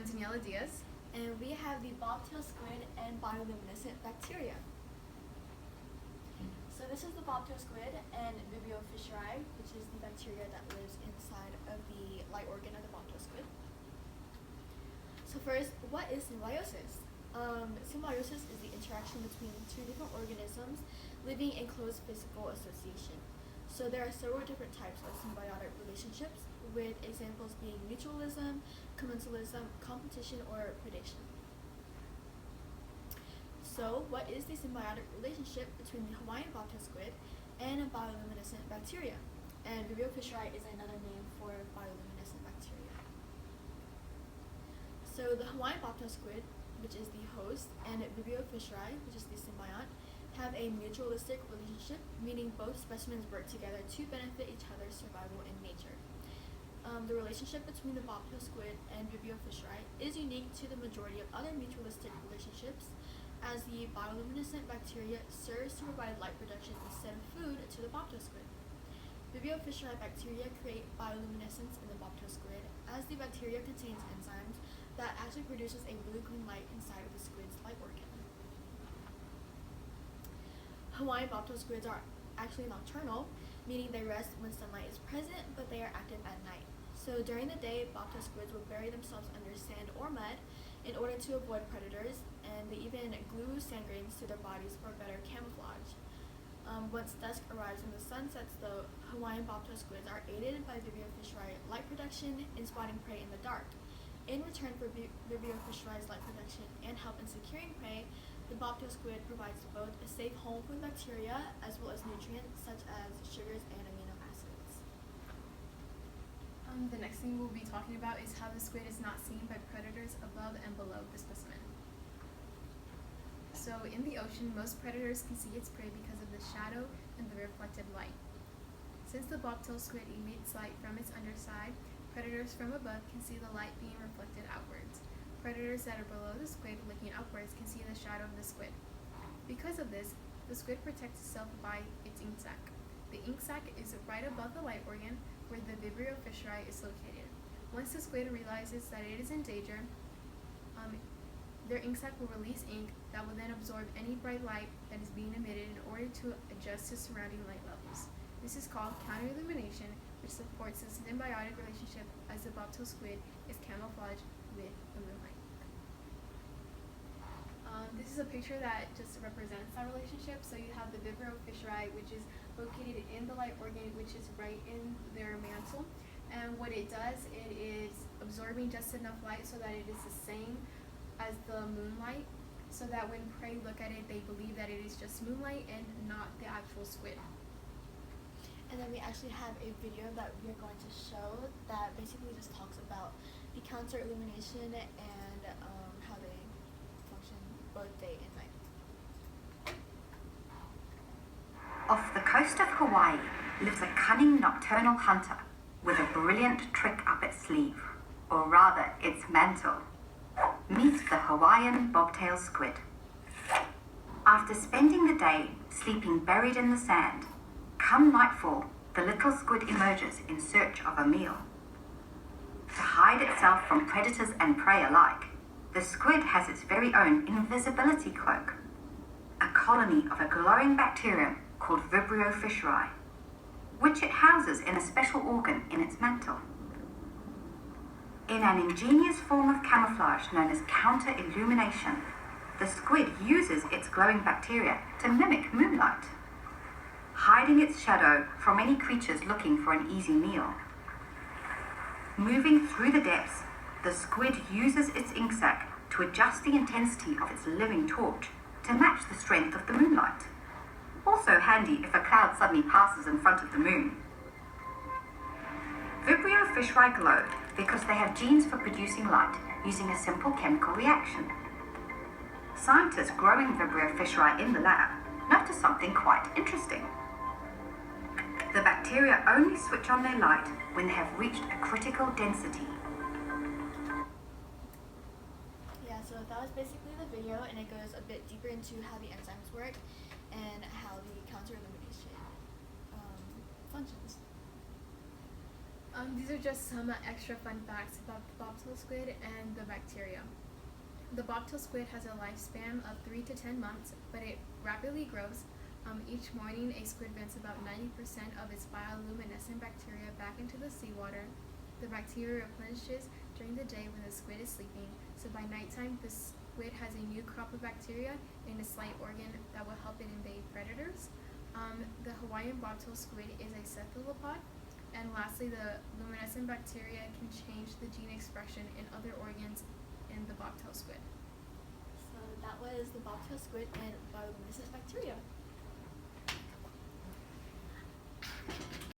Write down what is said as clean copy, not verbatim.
I'm Daniela Diaz. And we have the bobtail squid and bioluminescent bacteria. So this is the bobtail squid and Vibrio fischeri, which is the bacteria that lives inside of the light organ of the bobtail squid. So first, what is symbiosis? Symbiosis is the interaction between two different organisms living in close physical association. So there are several different types of symbiotic relationships, with examples being mutualism, commensalism, competition, or predation. So what is the symbiotic relationship between the Hawaiian bobtail squid and a bioluminescent bacteria? And Vibrio fischeri is another name for bioluminescent bacteria. So the Hawaiian bobtail squid, which is the host, and Vibrio fischeri, which is the symbiont, have a mutualistic relationship, meaning both specimens work together to benefit each other's survival in nature. The relationship between the bobtail squid and Vibrio fischeri is unique to the majority of other mutualistic relationships, as the bioluminescent bacteria serves to provide light production instead of food to the bobtail squid. Vibrio fischeri bacteria create bioluminescence in the bobtail squid, as the bacteria contains enzymes that actually produces a blue-green light inside of the squid's light organ. Hawaiian bobtail squids are actually nocturnal, meaning they rest when sunlight is present, but they are active at night. So during the day, bobtail squids will bury themselves under sand or mud in order to avoid predators, and they even glue sand grains to their bodies for better camouflage. Once dusk arrives and the sun sets, the Hawaiian bobtail squids are aided by Vibrio fischeri light production in spotting prey in the dark. In return for Vibrio fischeri's light production and help in securing prey, the bobtail squid provides both a safe home for the bacteria as well as nutrients such as sugars and amino acids. The next thing we'll be talking about is how the squid is not seen by predators above and below the specimen. So in the ocean, most predators can see its prey because of the shadow and the reflected light. Since the bobtail squid emits light from its underside, predators from above can see the light being reflected outwards. Predators that are below the squid looking upwards can see the shadow of the squid. Because of this, the squid protects itself by its ink sac. The ink sac is right above the light organ where the Vibrio fischeri is located. Once the squid realizes that it is in danger, their ink sac will release ink that will then absorb any bright light that is being emitted in order to adjust to surrounding light levels. This is called counter-illumination, which supports the symbiotic relationship as the bobtail squid is camouflaged with the moonlight. This is a picture that just represents that relationship. So you have the Vibrio fischeri, which is located in the light organ, which is right in their mantle. And what it does, it is absorbing just enough light so that it is the same as the moonlight, so that when prey look at it, they believe that it is just moonlight and not the actual squid. And then we actually have a video that we are going to show that basically just talks about the counter illumination and how they function both day and night. Off the coast of Hawaii lives a cunning nocturnal hunter with a brilliant trick up its sleeve, or rather its mantle. Meet the Hawaiian bobtail squid. After spending the day sleeping buried in the sand, come nightfall, the little squid emerges in search of a meal. To hide itself from predators and prey alike, the squid has its very own invisibility cloak, a colony of a glowing bacterium called Vibrio fischeri, which it houses in a special organ in its mantle. In an ingenious form of camouflage known as counter-illumination, the squid uses its glowing bacteria to mimic moonlight, hiding its shadow from any creatures looking for an easy meal. Moving through the depths, the squid uses its ink sac to adjust the intensity of its living torch to match the strength of the moonlight. Also handy if a cloud suddenly passes in front of the moon. Vibrio fischeri glow because they have genes for producing light using a simple chemical reaction. Scientists growing Vibrio fischeri in the lab notice something quite interesting. The bacteria only switch on their light when they have reached a critical density. Yeah, so that was basically the video, and it goes a bit deeper into how the enzymes work and how the counter-illumination functions. These are just some extra fun facts about the bobtail squid and the bacteria. The bobtail squid has a lifespan of 3 to 10 months, but it rapidly grows. Each morning, a squid vents about 90% of its bioluminescent bacteria back into the seawater. The bacteria replenishes during the day when the squid is sleeping, so by nighttime, the squid has a new crop of bacteria in a slight organ that will help it invade predators. The Hawaiian bobtail squid is a cephalopod. And lastly, the luminescent bacteria can change the gene expression in other organs in the bobtail squid. So that was the bobtail squid and bioluminescent bacteria.